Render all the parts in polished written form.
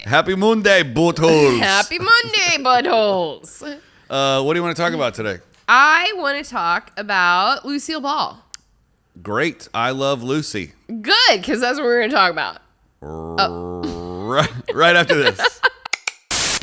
Happy Monday, buttholes. Happy Monday, buttholes. What do you want to talk about today? I want to talk about Lucille Ball. Great. I love Lucy. Good, because that's what we're going to talk about. Right after this.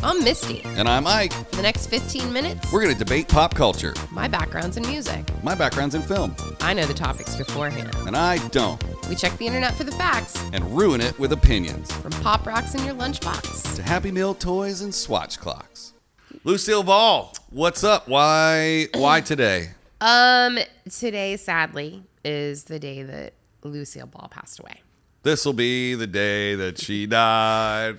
I'm Misty. And I'm Ike. For the next 15 minutes, We're going to debate pop culture. my background's in music. My background's in film. I know the topics beforehand. And I don't. We check the internet for the facts. And ruin it with opinions. From pop rocks in your lunchbox. To Happy Meal toys and swatch clocks. Lucille Ball, what's up? Why today? Today, sadly, is the day that Lucille Ball passed away. This'll be the day that she died.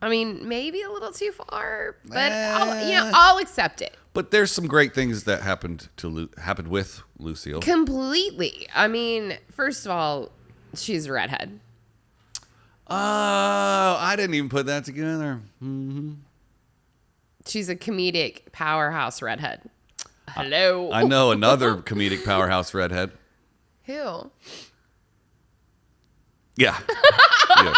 I mean, maybe a little too far, but I'll accept it. But there's some great things that happened with Lucille. Completely. I mean, first of all, she's a redhead. Oh, I didn't even put that together. Mm-hmm. She's a comedic powerhouse redhead. Hello. I know another comedic powerhouse redhead. Who? Yeah. Yeah.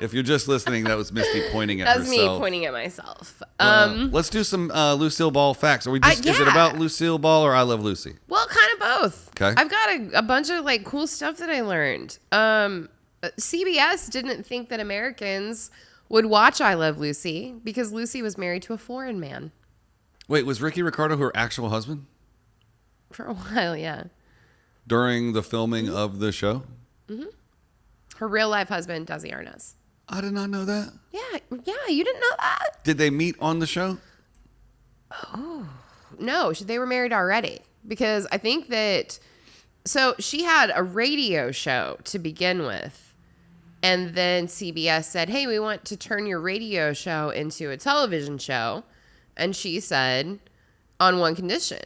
If you're just listening, that was Misty pointing at herself. That's me pointing at myself. Let's do some Lucille Ball facts. Are we just? Is it about Lucille Ball or I Love Lucy? Well, kind of both. Okay. I've got a bunch of like cool stuff that I learned. CBS didn't think that Americans would watch I Love Lucy because Lucy was married to a foreign man. Wait, was Ricky Ricardo her actual husband? For a while, yeah. During the filming of the show? Mm-hmm. Her real life husband, Desi Arnez. I did not know that. Yeah, you didn't know that? Did they meet on the show? Oh, no, they were married already because I think that, so she had a radio show to begin with, and then CBS said, hey, we want to turn your radio show into a television show, and she said, on one condition,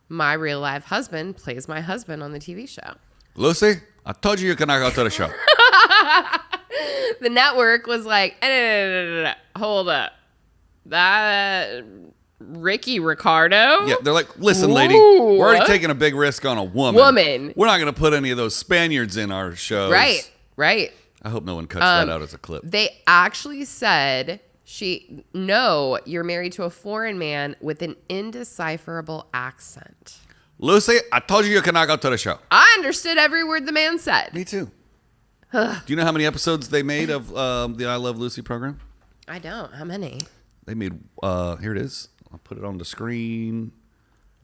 my real life husband plays my husband on the TV show. Lucy, I told you cannot go to the show. The network was like, no, hold up. That Ricky Ricardo? Yeah, they're like, listen, lady, Ooh, we're already taking a big risk on a woman. We're not going to put any of those Spaniards in our shows. Right. I hope no one cuts that out as a clip. They actually said, no, you're married to a foreign man with an indecipherable accent. Lucy, I told you cannot go to the show. I understood every word the man said. Me too. Do you know how many episodes they made of the I Love Lucy program? I don't. How many? They made, here it is. I'll put it on the screen.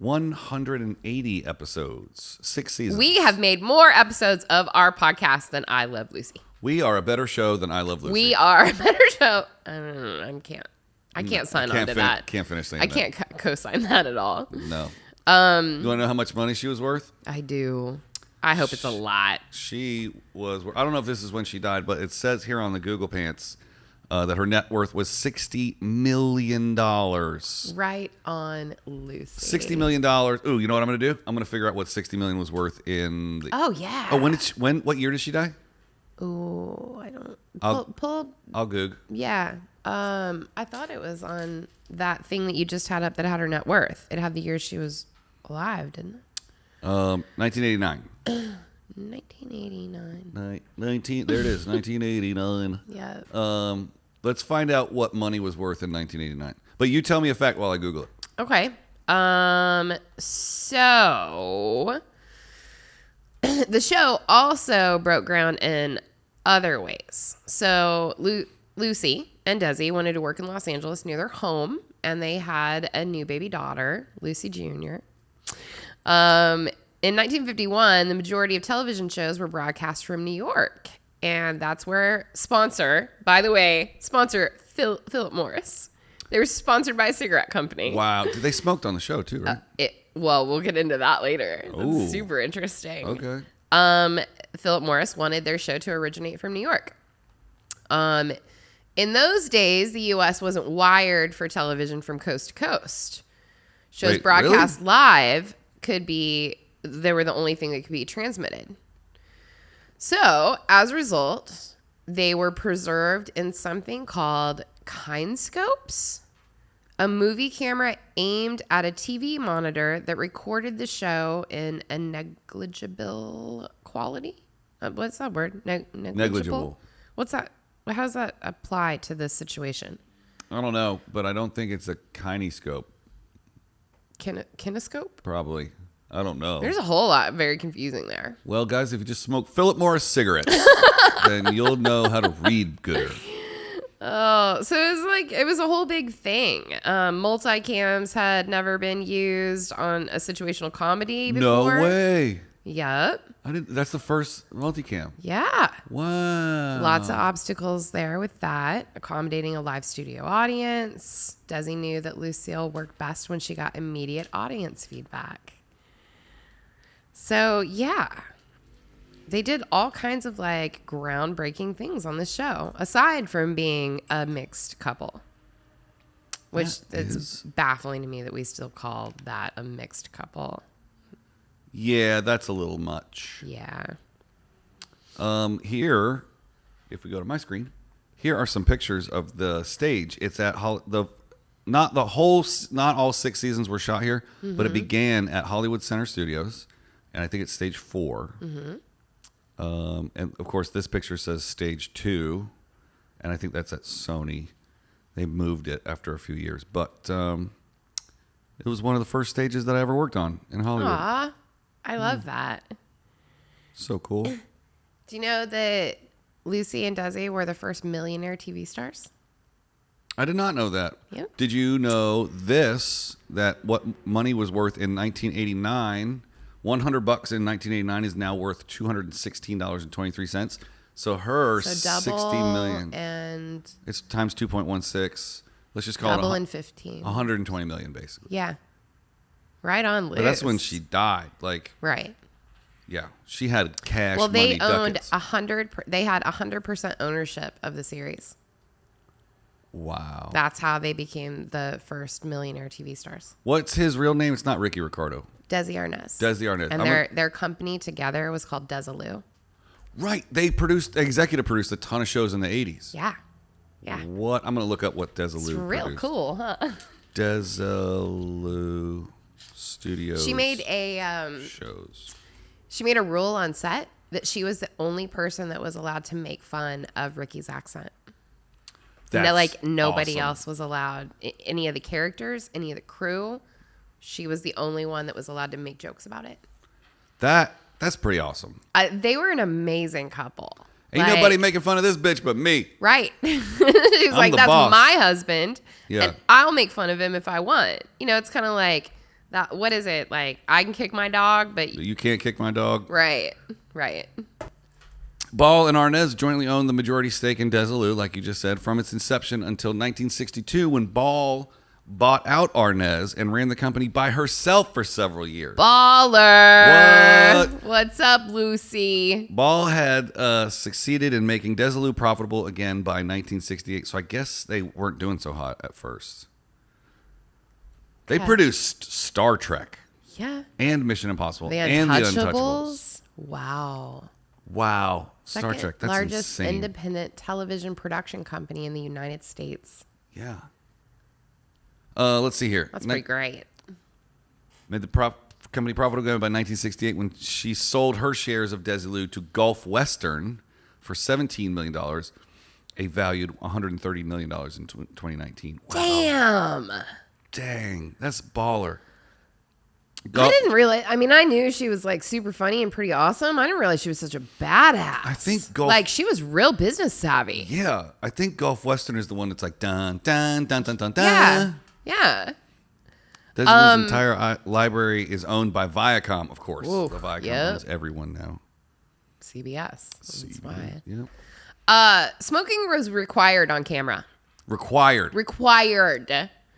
180 episodes, 6 seasons. We have made more episodes of our podcast than I Love Lucy. We are a better show than I Love Lucy. We are a better show. I can't sign on to that. Can't finish saying that. I can't co-sign that at all. No. You want to know how much money she was worth? I do. I hope it's a lot. She was, I don't know if this is when she died, but it says here on the Google Pants that her net worth was $60 million. Right on Lucy. $60 million. Ooh, you know what I'm going to do? I'm going to figure out what $60 million was worth in the... Oh, yeah. Oh, what year did she die? Oh, I don't... I'll Goog. Yeah. I thought it was on that thing that you just had up that had her net worth. It had the year she was alive, didn't it? 1989. 1989. There it is, 1989. Yeah. Let's find out what money was worth in 1989. But you tell me a fact while I Google it. Okay. So the show also broke ground in other ways. So Lucy and Desi wanted to work in Los Angeles near their home, and they had a new baby daughter, Lucy Jr. In 1951, the majority of television shows were broadcast from New York. And that's where sponsor Philip Morris. They were sponsored by a cigarette company. Wow. They smoked on the show too, right? We'll get into that later. Ooh. That's super interesting. Okay. Philip Morris wanted their show to originate from New York. In those days, the U.S. wasn't wired for television from coast to coast. Shows broadcast live they were the only thing that could be transmitted. So, as a result, they were preserved in something called kinescopes, a movie camera aimed at a TV monitor that recorded the show in a negligible quality. What's that word? Negligible. What's that how does that apply to this situation? I don't know, but I don't think it's a kinescope. Kinescope? Probably. I don't know. There's a whole lot very confusing there. Well, guys, if you just smoke Philip Morris cigarettes, then you'll know how to read gooder. Oh, so it was a whole big thing. Multicams had never been used on a situational comedy before. No way. Yep. That's the first multicam. Yeah. Wow. Lots of obstacles there with that. Accommodating a live studio audience. Desi knew that Lucille worked best when she got immediate audience feedback. So, yeah. They did all kinds of groundbreaking things on this show, aside from being a mixed couple. Which is baffling to me that we still call that a mixed couple. Yeah, that's a little much. Yeah. Here, if we go to my screen, here are some pictures of the stage. It's at not all 6 seasons were shot here, but it began at Hollywood Center Studios, and I think it's stage 4. And of course, this picture says stage 2, and I think that's at Sony. They moved it after a few years, but it was one of the first stages that I ever worked on in Hollywood. Aw, I love that. So cool. Do you know that Lucy and Desi were the first Millionaire TV stars? I did not know that. Yep. Did you know this, that what money was worth in 1989, $100 in 1989 is now worth $216.23. So her double 60 million. And It's times 2.16. Let's just call double it and 15. 120 million, basically. Yeah. Right on, Liz. But that's when she died. Right. Yeah, she had cash. Well, they money owned ducats. They had 100% ownership of the series. Wow. That's how they became the first Millionaire TV stars. What's his real name? It's not Ricky Ricardo. Desi Arnez. Desi Arnez. And their company together was called Desilu. Right. They executive produced a ton of shows in the 80s. Yeah. Yeah. What? I'm going to look up what Desilu It's real produced. cool, huh? Desilu Studios. She made shows. She made a rule on set that she was the only person that was allowed to make fun of Ricky's accent. That's Nobody awesome. else was allowed. Any of the characters, any of the crew, she was the only one that was allowed to make jokes about it. That's pretty awesome. They were an amazing couple. Ain't nobody making fun of this bitch but me. Right. He's like, that's boss. my husband. Yeah. And I'll make fun of him if I want. It's kind of like that. What is it? Like, I can kick my dog, but You can't kick my dog. right. Right. Ball and Arnez jointly owned the majority stake in Desilu, like you just said, from its inception until 1962, when Ball bought out Arnez and ran the company by herself for several years. Baller. What? What's up, Lucy? Ball had succeeded in making Desilu profitable again by 1968, so I guess they weren't doing so hot at first. They produced Star Trek. Yeah. And Mission Impossible. The and The Untouchables. Untouchables. Wow. Wow. Star Second Trek. That's largest insane. independent television production company in the United States. Yeah. Let's see here. That's pretty great. Made the company profitable again by 1968 when she sold her shares of Desilu to Gulf Western for $17 million, a valued $130 million in 2019. Wow. Damn. Dang. That's baller. I didn't realize. I mean, I knew she was super funny and pretty awesome. I didn't realize she was such a badass. I think she was real business savvy. Yeah. I think Gulf Western is the one that's like dun, dun, dun, dun, dun, dun. Yeah. Yeah. Desilu's entire library is owned by Viacom, of course. Ooh, The Viacom yep. owns everyone now. CBS. That's why. Yep. Smoking was required on camera. Required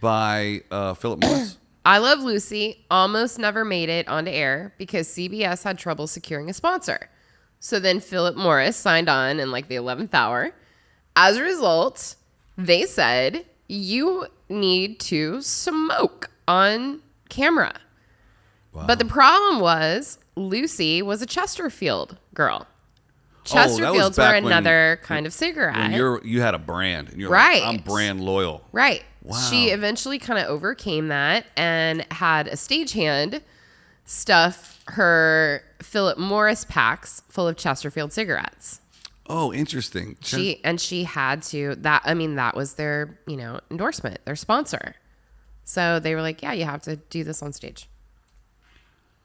by Philip Morris. I Love Lucy almost never made it onto air because CBS had trouble securing a sponsor. So then Philip Morris signed on in the 11th hour. As a result, they said, you need to smoke on camera. Wow. But the problem was Lucy was a Chesterfield girl. Chesterfields were another kind of cigarette. When you had a brand. And you're Right. like, I'm brand loyal. Right. Wow. She eventually kind of overcame that and had a stagehand stuff her Philip Morris packs full of Chesterfield cigarettes. Oh, interesting. She had to that was their, endorsement, their sponsor. So they were like, yeah, you have to do this on stage.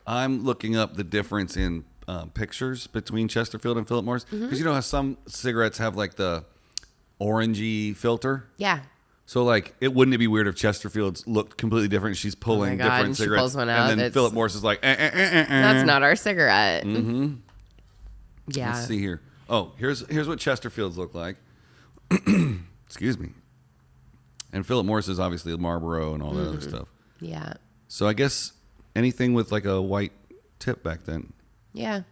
I'm looking up the difference in pictures between Chesterfield and Philip Morris because you know how some cigarettes have like the orangey filter. Yeah. So like, wouldn't it be weird if Chesterfield's looked completely different? She's pulling different and she cigarettes, pulls one out, and then Philip Morris is like, That's not our cigarette. Mm-hmm. Yeah. Let's see here. Oh, here's what Chesterfields look like. Excuse me. And Philip Morris is obviously Marlboro and all that other stuff. Yeah. So I guess anything with like a white tip back then. Yeah.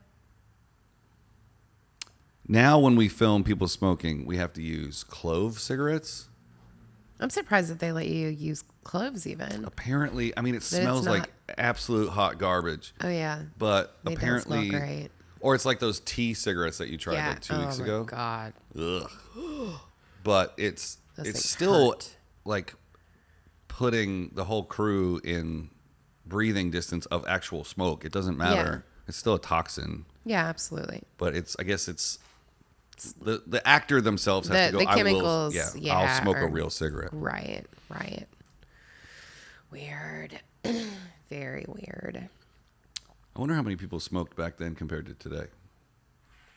Now when we film people smoking, we have to use Clove cigarettes. I'm surprised that they let you use cloves even. Apparently, I mean, it smells like absolute hot garbage. Oh, yeah. But They apparently, don't smell great. or it's like those tea cigarettes that you tried like 2 weeks ago. Oh, my God. Ugh. But it's Those still hurt. like putting the whole crew in breathing distance of actual smoke. It doesn't matter. Yeah. It's still a toxin. Yeah, absolutely. But I guess it's the actor themselves has to go. The chemicals, I'll smoke a real cigarette. Right. Weird. Very weird. I wonder how many people smoked back then compared to today.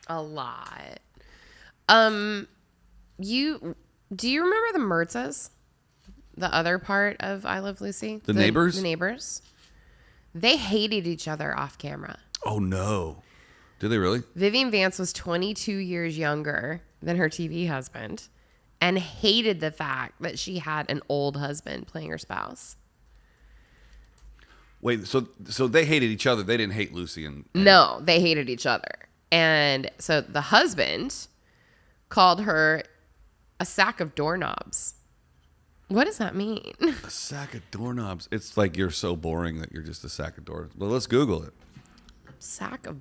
A lot. Do you remember the Mertzes? The other part of I Love Lucy? The neighbors? The neighbors. They hated each other off camera. Oh, no. Did they really? Vivian Vance was 22 years younger than her TV husband and hated the fact that she had an old husband playing her spouse. Wait, so they hated each other. They didn't hate Lucy and No, they hated each other. And so the husband called her a sack of doorknobs. What does that mean? A sack of doorknobs. It's like you're so boring that you're just a sack of doorknobs. Well, let's Google it. Sack of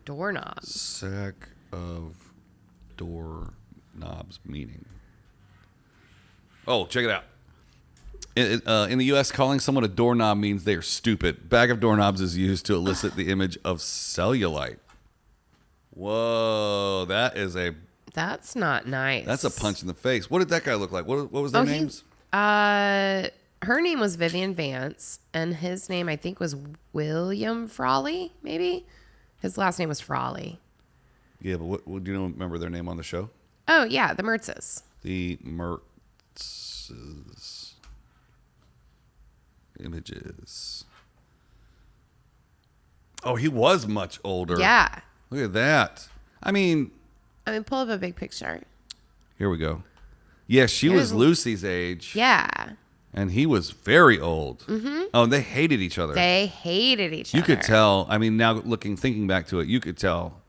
doorknobs. Sack of doorknobs meaning. Oh, check it out. In the U.S., calling someone a doorknob means they are stupid. Bag of doorknobs is used to elicit the image of cellulite. Whoa, That's not nice. That's a punch in the face. What did that guy look like? What was their names? Her name was Vivian Vance, and his name I think was William Frawley. Maybe his last name was Frawley. Yeah, but what do you remember their name on the show? Oh yeah, the Mertzes. The Mertzes. Images. Oh, he was much older. Yeah. Look at that. I mean, pull up a big picture. Here we go. Yeah, she was Lucy's age. Yeah. And he was very old. Mm-hmm. Oh, and they hated each other. They hated each other. You could tell. I mean, now thinking back to it, you could tell.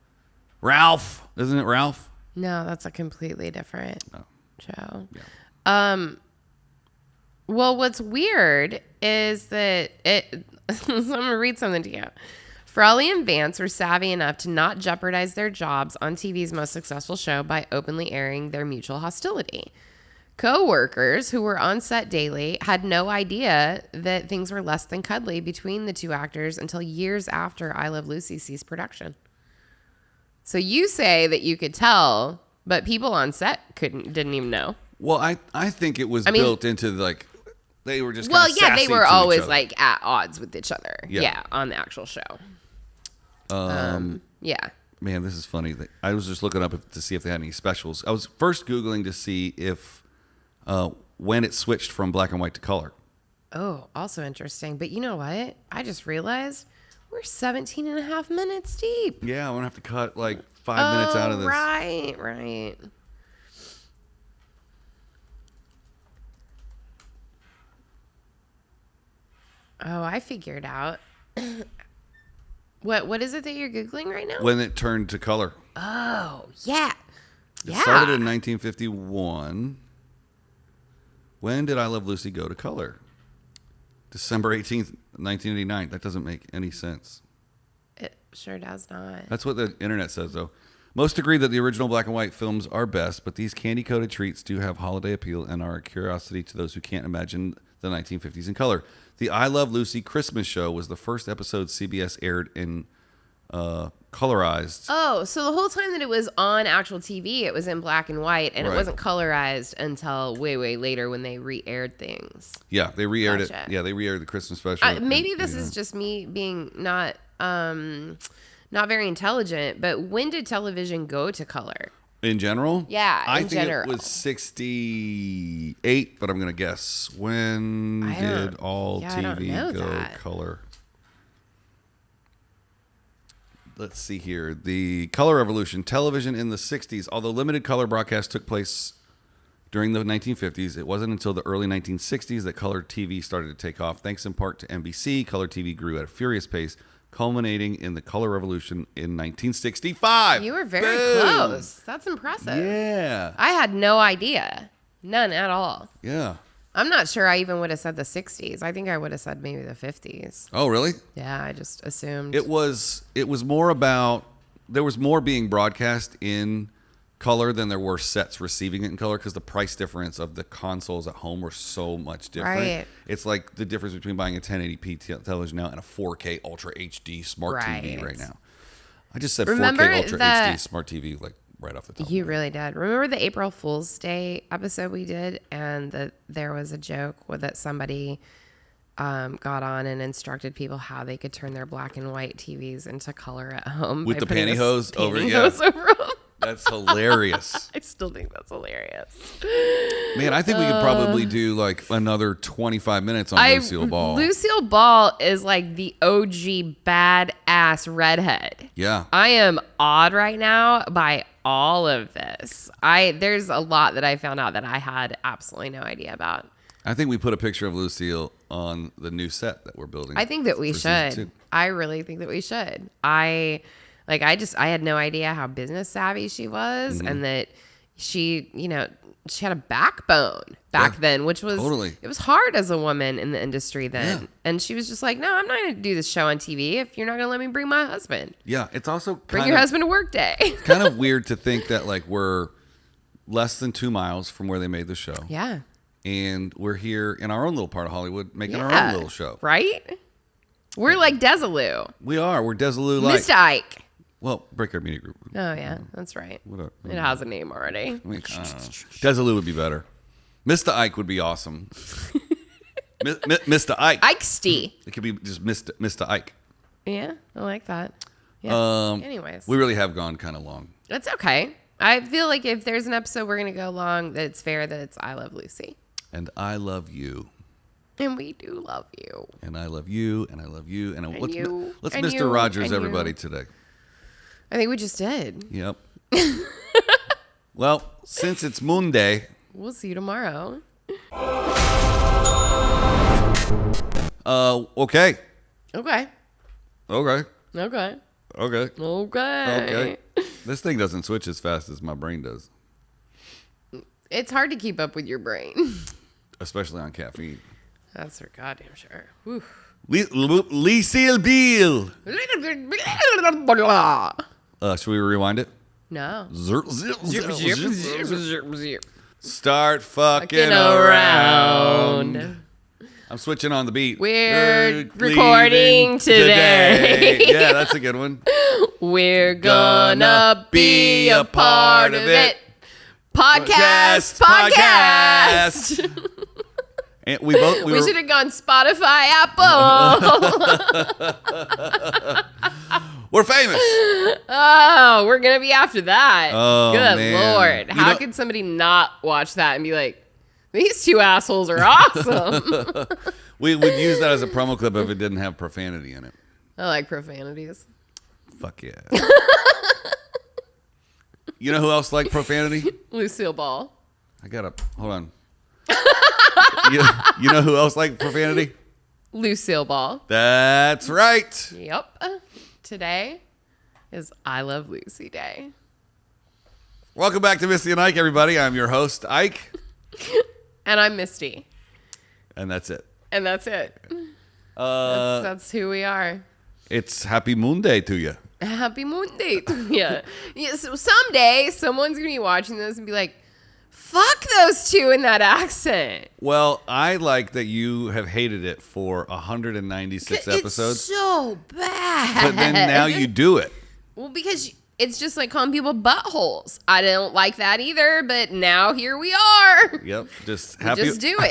Ralph, isn't it Ralph? No, that's a completely different show. Yeah. Well, what's weird is that so I'm going to read something to you. Frawley and Vance were savvy enough to not jeopardize their jobs on TV's most successful show by openly airing their mutual hostility. Co-workers who were on set daily had no idea that things were less than cuddly between the two actors until years after I Love Lucy ceased production. So you say that you could tell, but people on set didn't even know. Well, I think it was built into they were just they were always like at odds with each other. Yeah, on the actual show. Yeah. Man, this is funny. I was just looking up to see if they had any specials. I was first Googling to see if when it switched from black and white to color. Oh, also interesting. But you know what? I just realized we're 17 and a half minutes deep. Yeah, I'm going to have to cut like 5 minutes out of this. Right. Oh, I figured out. What is it that you're Googling right now? When it turned to color. Oh, yeah. It started in 1951. When did I Love Lucy go to color? December 18th, 1989. That doesn't make any sense. It sure does not. That's what the internet says, though. Most agree that the original black and white films are best, but these candy-coated treats do have holiday appeal and are a curiosity to those who can't imagine the 1950s in color. The I Love Lucy Christmas show was the first episode CBS aired in colorized. Oh, so the whole time that it was on actual TV, it was in black and white, and it wasn't colorized until way, way later when they re-aired things. Yeah, they re-aired Gotcha. it. Yeah, they re-aired the Christmas special. Maybe this is just me being not very intelligent, but when did television go to color? In general? Yeah, I in think general. it was 68, but I'm going to guess. When did all TV go color? Let's see here. The color revolution, television in the 60s. Although limited color broadcast took place during the 1950s, it wasn't until the early 1960s that color TV started to take off. Thanks in part to NBC, color TV grew at a furious pace, culminating in the color revolution in 1965. You were very close. That's impressive. Yeah. I had no idea. None at all. Yeah. I'm not sure I even would have said the 60s. I think I would have said maybe the 50s. Oh, really? Yeah, I just assumed. It was more about, there was more being broadcast in color than there were sets receiving it in color because the price difference of the consoles at home were so much different. Right. It's like the difference between buying a 1080p television now and a 4K Ultra HD smart TV right now. I just said Remember 4K Ultra HD smart TV like right off the top. You really did. Remember the April Fool's Day episode we did, and there was a joke that somebody got on and instructed people how they could turn their black and white TVs into color at home with the putting pantyhose over over them. That's hilarious. I still think that's hilarious. Man, I think we could probably do like another 25 minutes on Lucille Ball. Lucille Ball is like the OG badass redhead. Yeah. I am awed right now by all of this. There's a lot that I found out that I had absolutely no idea about. I think we put a picture of Lucille on the new set that we're building. I think that we should. I really think that we should. I had no idea how business savvy she was, and that she had a backbone back then, which was it was hard as a woman in the industry then. Yeah. And she was just like, no, I'm not going to do this show on TV if you're not going to let me bring my husband. Yeah, it's also bring your husband to work day. Kind of weird to think that like we're less than 2 miles from where they made the show. Yeah. And we're here in our own little part of Hollywood making our own little show. Right? We're like Desilu. We are. We're Desilu like. Misty Ike. Well, Brickyard Media Group. Oh, yeah. That's right. It has a name already. I mean, Desilu would be better. Mr. Ike would be awesome. Mr. Ike. Ike-sty. It could be just Mr. Ike. Yeah, I like that. Yeah. Anyways. We really have gone kind of long. That's okay. I feel like if there's an episode we're going to go long, that it's fair that it's I Love Lucy. And I love you. And we do love you. And I love you. And I love you. And let's and Mr. you, Rogers and everybody you. today. I think we just did. Yep. Well, since it's Monday. We'll see you tomorrow. Okay. Okay. Okay. Okay. Okay. Okay. This thing doesn't switch as fast as my brain does. It's hard to keep up with your brain. Especially on caffeine. That's for goddamn sure. Whew. Lucille Ball. Should we rewind it? No. Start fucking around. I'm switching on the beat. We're recording today. Yeah, that's a good one. We're gonna be a part of it. Podcast. And we should have gone Spotify, Apple. We're famous. Oh, we're gonna be after that. Oh, good man. Lord. How could somebody not watch that and be like, these two assholes are awesome? We would use that as a promo clip if it didn't have profanity in it. I like profanities. Fuck yeah. You know who else liked profanity? Lucille Ball. Hold on. You know who else liked profanity? Lucille Ball. That's right. Yep. Today is I Love Lucy Day. Welcome back to Misty and Ike, everybody. I'm your host, Ike. And I'm Misty. And that's it. And that's it. That's who we are. It's Happy Moon Day to you. Happy Moon Day to you. Yeah, so someday someone's going to be watching this and be like, Fuck those two in that accent. Well, I like that you have hated it for 196 episodes. It's so bad. But then now you do it. Well, because it's just like calling people buttholes. I don't like that either, but now here we are. Yep. Just Just do it.